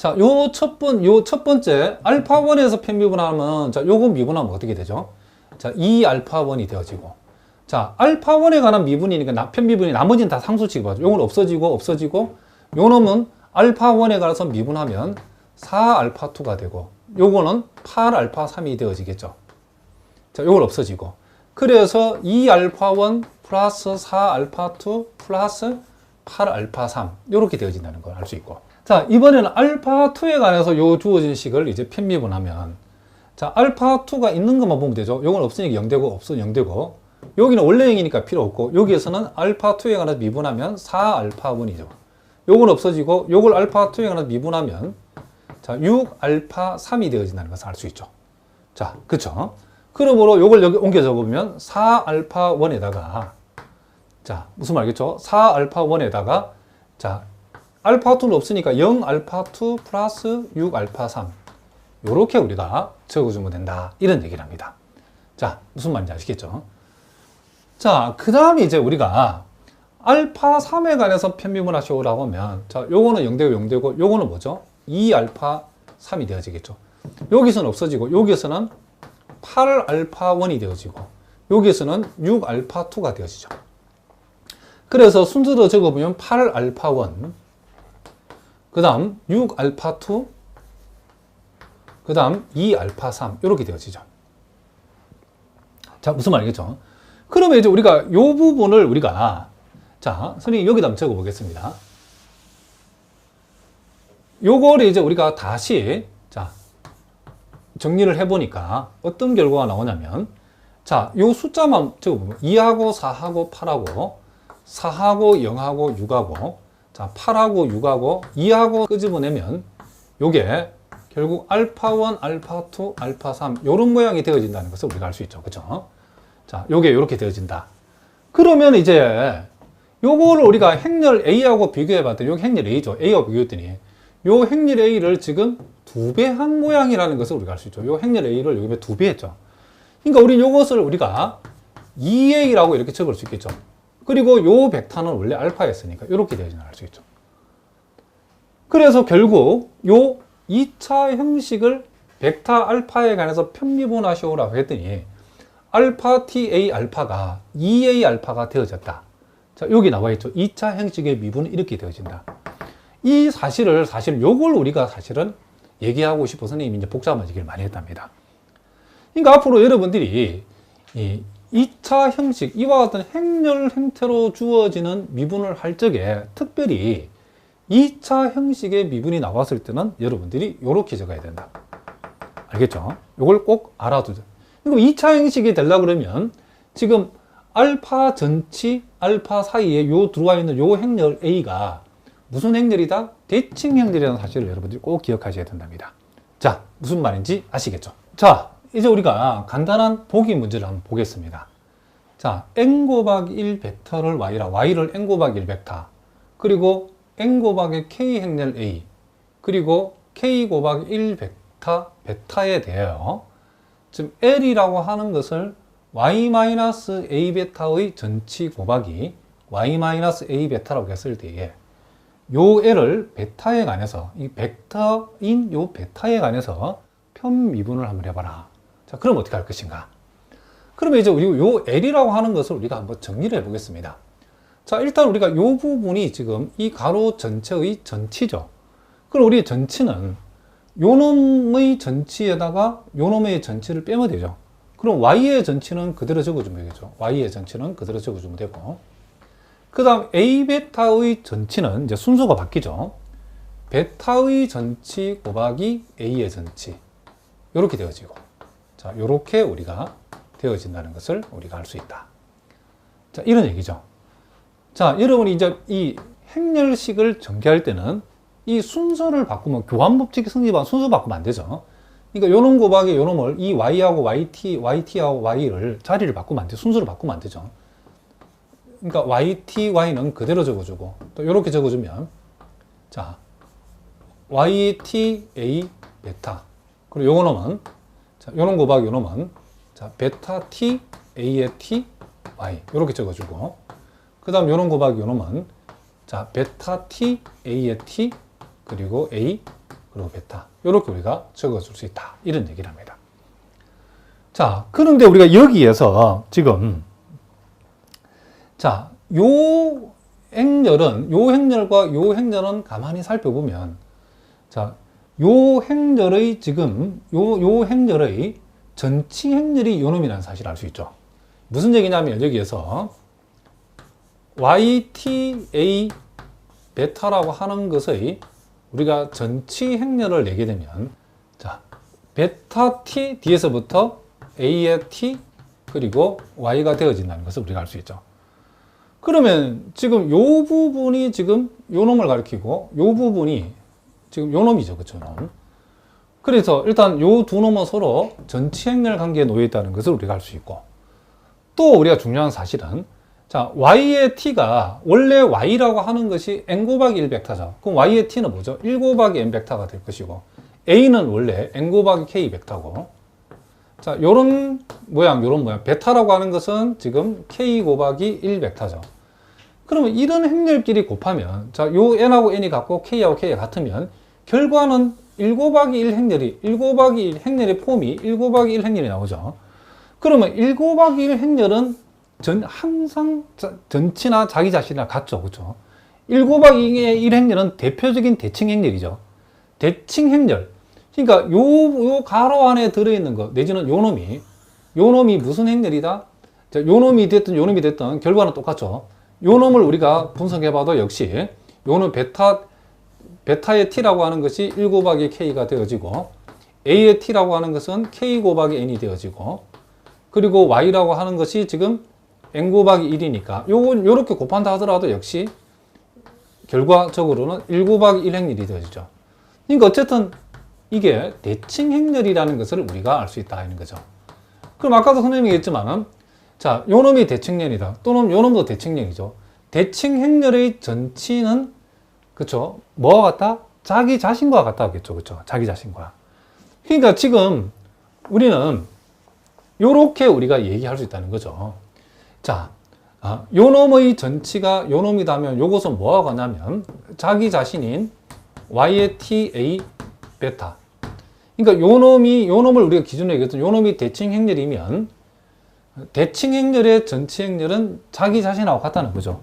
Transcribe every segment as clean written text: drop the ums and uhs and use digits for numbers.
자, 요 첫 번째 알파1에서 편미분하면, 자, 요거 미분하면 어떻게 되죠? 자, 2알파1이 되어지고, 자, 알파1에 관한 미분이니까 편미분이 나머지는 다 상수 취급하죠. 요건 없어지고, 요 놈은 알파1에 관해서 미분하면 4알파2가 되고, 요거는 8알파3이 되어지겠죠. 자, 요건 없어지고. 그래서 2알파1 플러스 4알파2 플러스 8알파3 요렇게 되어진다는 걸 알 수 있고. 자, 이번에는 알파2에 관해서 요 주어진 식을 이제 편미분하면, 자, 알파2가 있는 것만 보면 되죠. 요건 없으니까 0되고, 없으면 0되고, 여기는 원래 0이니까 필요 없고, 여기에서는 알파2에 관해서 미분하면 4알파1이죠. 요건 없어지고, 요걸 알파2에 관해서 미분하면, 자, 6알파3이 되어진다는 것을 알 수 있죠. 자, 그쵸? 그러므로 요걸 여기 옮겨 적으면 4알파1에다가, 자, 무슨 말이겠죠? 4알파1에다가, 자, 알파2는 없으니까 0알파2 플러스 6알파3. 요렇게 우리가 적어주면 된다. 이런 얘기를 합니다. 자, 무슨 말인지 아시겠죠? 자, 그 다음에 이제 우리가 알파3에 관해서 편미분하시오라고 하면, 자, 요거는 0되고, 요거는 뭐죠? 2알파3이 되어지겠죠. 여기서는 없어지고, 여기에서는 8알파1이 되어지고, 여기에서는 6알파2가 되어지죠. 그래서 순서로 적어보면 8알파1, 그 다음 6알파2, 그 다음 2알파3 이렇게 되어지죠. 자, 무슨 말이겠죠? 그러면 이제 우리가 요 부분을 우리가, 자, 선생님 여기다 한번 적어보겠습니다. 요거를 이제 우리가 다시, 자, 정리를 해보니까 어떤 결과가 나오냐면, 자, 요 숫자만 적어보면 2하고 4하고 8하고 4하고 0하고 6하고, 자, 8하고 6하고 2하고 끄집어내면 요게 결국 알파1, 알파2, 알파3 요런 모양이 되어진다는 것을 우리가 알 수 있죠. 그쵸? 자, 요게 요렇게 되어진다. 그러면 이제 요거를 우리가 행렬 A하고 비교해 봤더니 요게 행렬 A죠. A하고 비교했더니 요 행렬 A를 지금 2배 한 모양이라는 것을 우리가 알 수 있죠. 요 행렬 A를 여기 2배 했죠. 그러니까 우리 요것을 우리가 2A라고 이렇게 적을 수 있겠죠. 그리고 요 벡터는 원래 알파였으니까 이렇게 되어지는 알 수 있죠. 그래서 결국 요 2차 형식을 벡터 알파에 관해서 편미분하시오라고 했더니 알파 TA 알파가 2A 알파가 되어졌다. 자, 여기 나와 있죠. 2차 형식의 미분은 이렇게 되어진다. 이 사실을 요걸 우리가 사실은 얘기하고 싶어서 선생님이 이제 복잡한 얘기를 많이 했답니다. 그러니까 앞으로 여러분들이 이 2차 형식, 이와 같은 행렬 형태로 주어지는 미분을 할 적에 특별히 2차 형식의 미분이 나왔을 때는 여러분들이 이렇게 적어야 된다. 알겠죠? 이걸 꼭 알아두죠. 그리고 2차 형식이 되려고 그러면 지금 알파 전치, 알파 사이에 요 들어와 있는 요 행렬 A가 무슨 행렬이다? 대칭 행렬이라는 사실을 여러분들이 꼭 기억하셔야 된답니다. 자, 무슨 말인지 아시겠죠? 자, 이제 우리가 간단한 보기 문제를 한번 보겠습니다. 자, n 곱하기 1 벡터를 y를 n 곱하기 1 벡터, 그리고 n 곱하기 k 행렬 A, 그리고 k 곱하기 1 벡터 베타에 대하여 지금 L이라고 하는 것을 y-a 베타의 전치 곱하기 y-a 베타라고 했을 때에 요 L을 베타에 관해서, 이 벡터인 요 베타에 관해서 편미분을 한번 해봐라. 자, 그럼 어떻게 할 것인가? 그러면 이제 우리 요 L이라고 하는 것을 우리가 한번 정리를 해보겠습니다. 자, 일단 우리가 요 부분이 지금 이 가로 전체의 전치죠. 그럼 우리의 전치는 요 놈의 전치에다가 요 놈의 전치를 빼면 되죠. 그럼 Y의 전치는 그대로 적어주면 되겠죠. Y의 전치는 그대로 적어주면 되고, 그 다음 A 베타의 전치는 이제 순서가 바뀌죠. 베타의 전치 곱하기 A의 전치. 요렇게 되어지고, 자, 요렇게 우리가 되어진다는 것을 우리가 알 수 있다. 자, 이런 얘기죠. 자, 여러분이 이제 이 행렬식을 전개할 때는 이 순서를 바꾸면, 교환법칙이 성립한 순서 바꾸면 안 되죠. 그러니까 요놈 곱하기 요놈을 이 y하고 yt하고 y를 자리를 바꾸면 안 돼. 순서를 바꾸면 안 되죠. 그러니까 yt, y는 그대로 적어주고, 또 이렇게 적어주면, 자, yt, a, 베타. 그리고 요놈은, 자, 요놈 곱하기 요놈은, 자, 베타 t, a의 t, y. 이렇게 적어주고, 그 다음 요놈 곱하기 요놈은, 자, 베타 t, a의 t, 그리고 a, 그리고 베타. 이렇게 우리가 적어줄 수 있다. 이런 얘기를 합니다. 자, 그런데 우리가 여기에서 지금, 자, 요 행렬과 요 행렬은 가만히 살펴보면, 자, 요 행렬의 지금, 요 행렬의 전치 행렬이 요 놈이라는 사실을 알 수 있죠. 무슨 얘기냐면, 여기에서 YTA 베타라고 하는 것의 우리가 전치 행렬을 내게 되면, 자, 베타 T 뒤에서부터 A의 T 그리고 Y가 되어진다는 것을 우리가 알 수 있죠. 그러면 지금 요 부분이 지금 요 놈을 가리키고 요 부분이 지금 요 놈이죠. 그쵸? 놈. 그래서 일단 요 두 놈은 서로 전치 행렬 관계에 놓여 있다는 것을 우리가 알 수 있고, 또 우리가 중요한 사실은, 자, Y의 T가 원래 Y라고 하는 것이 n 곱하기 1 벡터죠. 그럼 Y의 T는 뭐죠? 1 곱하기 n 벡터가 될 것이고, A는 원래 n 곱하기 k 벡터고, 자, 요런 모양, 베타라고 하는 것은 지금 k 곱하기 1 벡터죠. 그러면 이런 행렬끼리 곱하면, 자, 요 n하고 n이 같고 k하고 k가 같으면 결과는 1 곱하기 1 행렬이, 1 곱하기 1 행렬의 폼이 1 곱하기 1 행렬이 나오죠. 그러면 1 곱하기 1 행렬은 항상 전치나 자기 자신이랑 같죠. 그렇죠? 1 곱하기 1 행렬은 대표적인 대칭 행렬이죠. 대칭 행렬. 그러니까 요 가로 안에 들어있는 거, 내지는 요 놈이 무슨 행렬이다? 자, 요 놈이 됐든 결과는 똑같죠. 요 놈을 우리가 분석해봐도 역시 요는 베타의 t라고 하는 것이 1 곱하기 k가 되어지고, a의 t라고 하는 것은 k 곱하기 n이 되어지고, 그리고 y라고 하는 것이 지금 n 곱하기 1이니까 요렇게 곱한다 하더라도 역시 결과적으로는 1 곱하기 1 행렬이 되어지죠. 그러니까 어쨌든 이게 대칭 행렬이라는 것을 우리가 알 수 있다 하는 거죠. 그럼 아까도 선생님이 얘기했지만은, 자, 요 놈이 대칭렬이다. 또는 요 놈도 대칭렬이죠. 대칭 행렬의 전치는, 그쵸? 뭐와 같다? 자기 자신과 같다겠죠. 그쵸? 자기 자신과. 그러니까 지금 우리는 요렇게 우리가 얘기할 수 있다는 거죠. 자, 요 놈의 전치가 요 놈이다면 요것은 뭐와 같냐면 자기 자신인 Y의 T, A, 베타. 그러니까 요 놈을 우리가 기준으로 얘기했던 요 놈이 대칭 행렬이면 대칭 행렬의 전치 행렬은 자기 자신하고 같다는 거죠.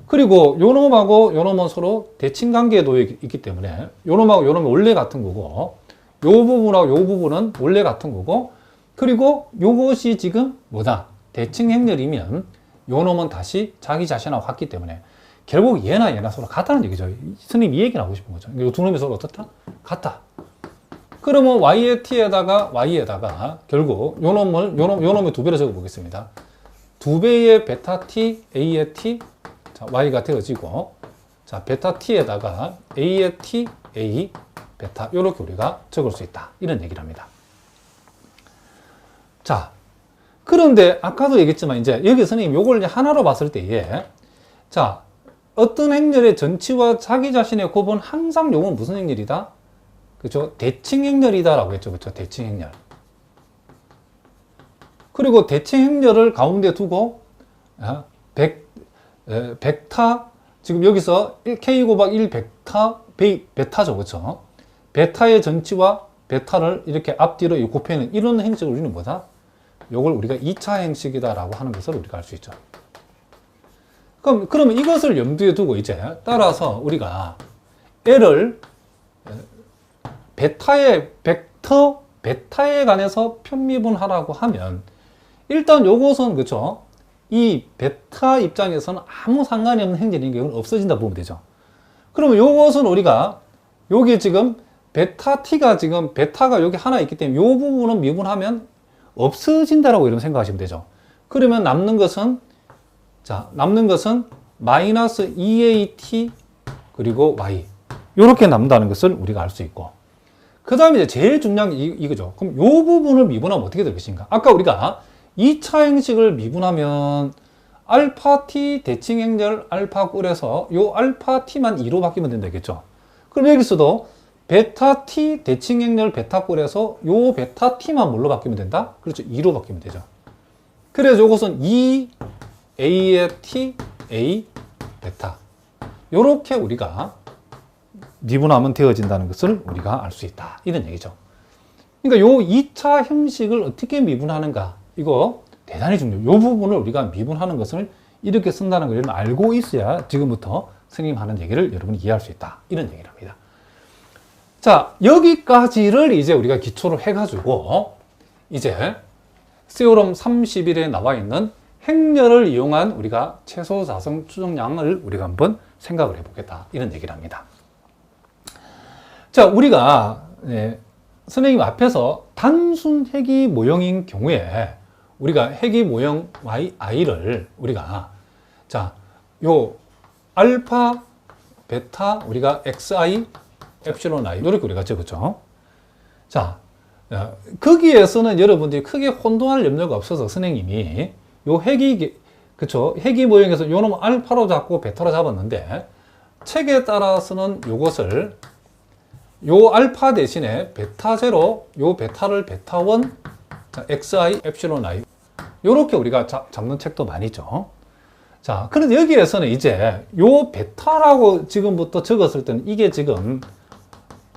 그리고 요 놈하고 요 놈은 서로 대칭 관계에 놓여 있기 때문에 요 놈하고 요 놈이 원래 같은 거고, 요 부분하고 요 부분은 원래 같은 거고, 그리고 요것이 지금 뭐다? 대칭 행렬이면 요 놈은 다시 자기 자신하고 같기 때문에 결국 얘나 서로 같다는 얘기죠. 스님 이 얘기를 하고 싶은 거죠. 요 두 놈이 서로 어떻다? 같다. 그러면 Y의 T에다가 Y에다가 결국 요 놈의 두 배로 적어 보겠습니다. 두 배의 베타 T, A의 T, 자, Y가 되어지고, 자, 베타 T에다가 A의 T, A, 베타, 요렇게 우리가 적을 수 있다. 이런 얘기를 합니다. 자, 그런데 아까도 얘기했지만 이제 여기 선생님 요걸 이제 하나로 봤을 때에, 자, 어떤 행렬의 전치와 자기 자신의 곱은 항상 요건 무슨 행렬이다? 그렇죠? 대칭 행렬이다라고 했죠. 그렇죠? 대칭 행렬. 그리고 대칭 행렬을 가운데 두고 벡터, 지금 여기서 k 곱하기 1 베타죠. 그렇죠? 베타의 전치와 베타를 이렇게 앞뒤로 곱해는 이런 행식을 우리는 뭐다? 요걸 우리가 2차 행식이다라고 하는 것을 우리가 알 수 있죠. 그러면 이것을 염두에 두고 이제 따라서 우리가 L을 베타에 관해서 편미분하라고 하면 일단 요것은 그쵸? 이 베타 입장에서는 아무 상관이 없는 행렬인 경우는 없어진다 보면 되죠. 그러면 요것은 우리가 여기 지금 베타 t가 지금 베타가 여기 하나 있기 때문에 요 부분은 미분하면 없어진다라고 이런 생각하시면 되죠. 그러면 남는 것은 마이너스 2at 그리고 y 이렇게 남는다는 것을 우리가 알 수 있고, 그 다음에 이제 제일 중요한 게 이거죠. 그럼 요 부분을 미분하면 어떻게 될 것인가? 아까 우리가 2차 행식을 미분하면 알파 t 대칭 행렬 알파 꿀에서 요 알파 t만 2로 바뀌면 된다겠죠. 그럼 여기서도 베타 t 대칭 행렬 베타 꿀에서 요 베타 t만 뭘로 바뀌면 된다? 그렇죠. 2로 바뀌면 되죠. 그래서 요것은 2 a의 t a 베타 요렇게 우리가 미분하면 되어진다는 것을 우리가 알 수 있다. 이런 얘기죠. 그러니까 요 2차 형식을 어떻게 미분하는가, 이거 대단히 중요해요. 요 부분을 우리가 미분하는 것을 이렇게 쓴다는 걸 알고 있어야 지금부터 선생님 하는 얘기를 여러분이 이해할 수 있다. 이런 얘기를 합니다. 자, 여기까지를 이제 우리가 기초로 해가지고 이제 세오럼 31에 나와 있는 행렬을 이용한 우리가 최소 자성 추정량을 우리가 한번 생각을 해보겠다. 이런 얘기를 합니다. 자, 우리가 선생님 앞에서 단순 회귀 모형인 경우에 우리가 회귀 모형 i를 우리가 자, 요 알파, 베타, 우리가 xi, epsilon i 이렇게 우리가 적었죠. 자, 거기에서는 여러분들이 크게 혼동할 염려가 없어서 선생님이 요 회귀, 그쵸? 회귀 모형에서 요 놈 알파로 잡고 베타로 잡았는데 책에 따라서는 요것을 요 알파 대신에 베타 제로, 요 베타를 베타 1, 자, xi, epsilon i 요렇게 우리가 잡는 책도 많이 있죠. 자, 그런데 여기에서는 이제 요 베타라고 지금부터 적었을 때는 이게 지금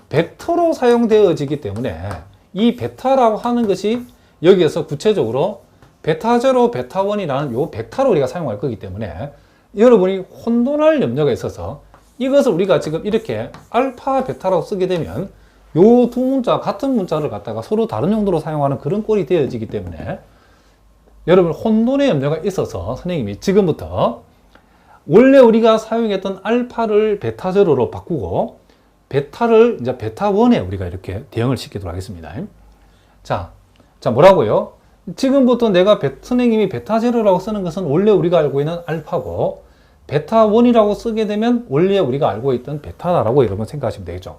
벡터로 사용되어지기 때문에 이 베타라고 하는 것이 여기에서 구체적으로 베타 제로, 베타 1이라는 요 벡터로 우리가 사용할 거기 때문에 여러분이 혼돈할 염려가 있어서 이것을 우리가 지금 이렇게 알파, 베타라고 쓰게 되면 요 두 문자, 같은 문자를 갖다가 서로 다른 용도로 사용하는 그런 꼴이 되어지기 때문에 여러분 혼돈의 염려가 있어서 선생님이 지금부터 원래 우리가 사용했던 알파를 베타 제로로 바꾸고 베타를 이제 베타 1에 우리가 이렇게 대응을 시키도록 하겠습니다. 자, 뭐라고요? 지금부터 내가 선생님이 베타 제로라고 쓰는 것은 원래 우리가 알고 있는 알파고 베타 1이라고 쓰게 되면 원래 우리가 알고 있던 베타다라고 여러분 생각하시면 되겠죠.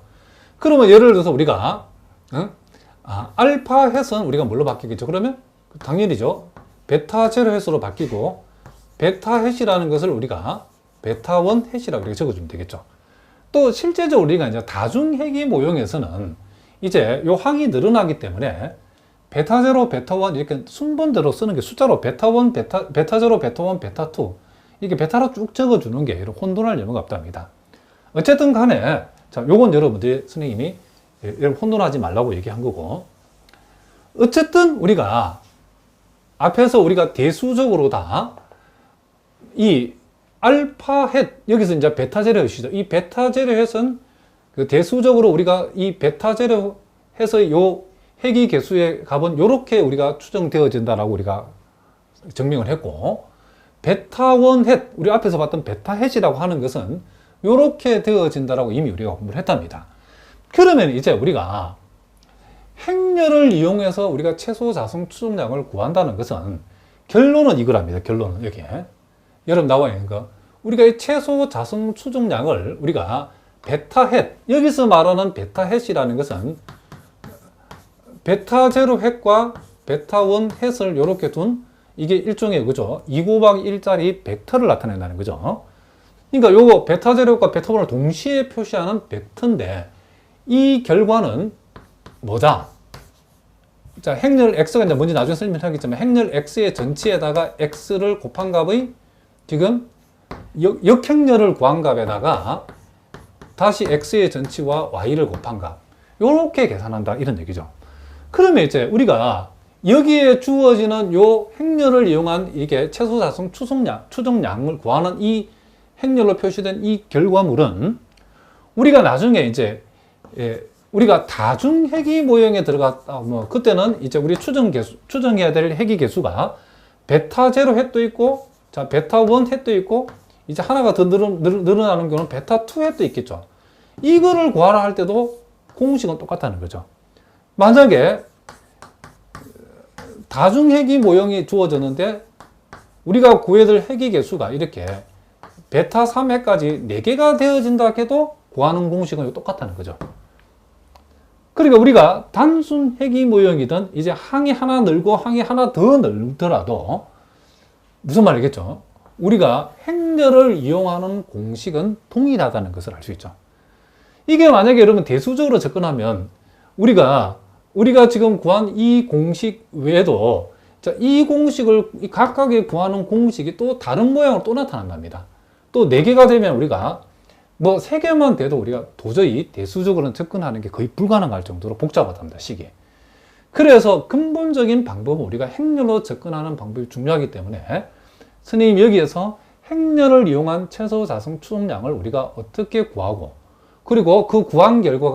그러면 예를 들어서 우리가 알파 햇은 우리가 뭘로 바뀌겠죠? 그러면 당연히죠. 베타 제로 햇으로 바뀌고 베타 햇이라는 것을 우리가 베타 1 햇이라고 이렇게 적어주면 되겠죠. 또 실제적으로 우리가 이제 다중회귀 모형에서는 이제 요 항이 늘어나기 때문에 베타 제로, 베타 1 이렇게 순번대로 쓰는 게 숫자로 베타 1, 베타 제로, 베타 1, 베타 2 이렇게 베타로 쭉 적어주는 게 혼돈할 염려가 없답니다. 어쨌든 간에 자, 요건 여러분들이 선생님이 여러분 혼돈하지 말라고 얘기한 거고 어쨌든 우리가 앞에서 우리가 대수적으로 다 이 알파 햇, 여기서 이제 베타 제로 햇이죠. 이 베타 제로 햇은 그 대수적으로 우리가 이 베타 제로 햇의 요 회귀 개수의 값은 요렇게 우리가 추정되어진다라고 우리가 증명을 했고, 베타 1 햇, 우리 앞에서 봤던 베타 햇이라고 하는 것은 요렇게 되어진다라고 이미 우리가 공부를 했답니다. 그러면 이제 우리가 행렬을 이용해서 우리가 최소 자성 추정량을 구한다는 것은 결론은 이거랍니다. 결론은 여기에. 여러분 나와 있는 거. 우리가 이 최소 자성 추정량을 우리가 베타 햇, 여기서 말하는 베타 햇이라는 것은 베타 제로 햇과 베타 1 햇을 이렇게 둔 이게 일종의 그죠? 2 곱하기 1짜리 벡터를 나타낸다는 거죠. 그러니까 요거 베타 제로과 베타 1을 동시에 표시하는 벡터인데 이 결과는 뭐다? 자, 행렬 x가 이제 뭔지 나중에 설명하겠지만 행렬 x의 전치에다가 x를 곱한 값의 지금 역행렬을 구한 값에다가 다시 x의 전치와 y를 곱한 값 요렇게 계산한다 이런 얘기죠. 그러면 이제 우리가 여기에 주어지는 요 행렬을 이용한 이게 최소자성 추정량을 구하는 이 행렬로 표시된 이 결과물은 우리가 나중에 이제 우리가 다중회귀 모형에 들어갔다 그때는 이제 우리 추정해야 될 회귀 개수가 베타 제로 햇도 있고 자 베타 1 햇도 있고 이제 하나가 더 늘어나는 경우는 베타 2 햇도 있겠죠. 이거를 구하라 할 때도 공식은 똑같다는 거죠. 만약에 다중회귀 모형이 주어졌는데 우리가 구해야 될 회귀 개수가 이렇게 베타 3회까지 4개가 되어진다 해도 구하는 공식은 똑같다는 거죠. 그러니까 우리가 단순 회귀 모형이든 이제 항이 하나 늘고 항이 하나 더 늘더라도 무슨 말이겠죠? 우리가 행렬을 이용하는 공식은 동일하다는 것을 알 수 있죠. 이게 만약에 여러분 대수적으로 접근하면 우리가 지금 구한 이 공식 외에도 자, 이 공식을 각각의 구하는 공식이 또 다른 모양으로 또 나타난답니다. 또 4개가 되면 우리가 뭐 3개만 돼도 우리가 도저히 대수적으로는 접근하는 게 거의 불가능할 정도로 복잡하답니다, 식이. 그래서 근본적인 방법은 우리가 행렬로 접근하는 방법이 중요하기 때문에 선생님 여기에서 행렬을 이용한 최소 자성 추정량을 우리가 어떻게 구하고, 그리고 그 구한 결과가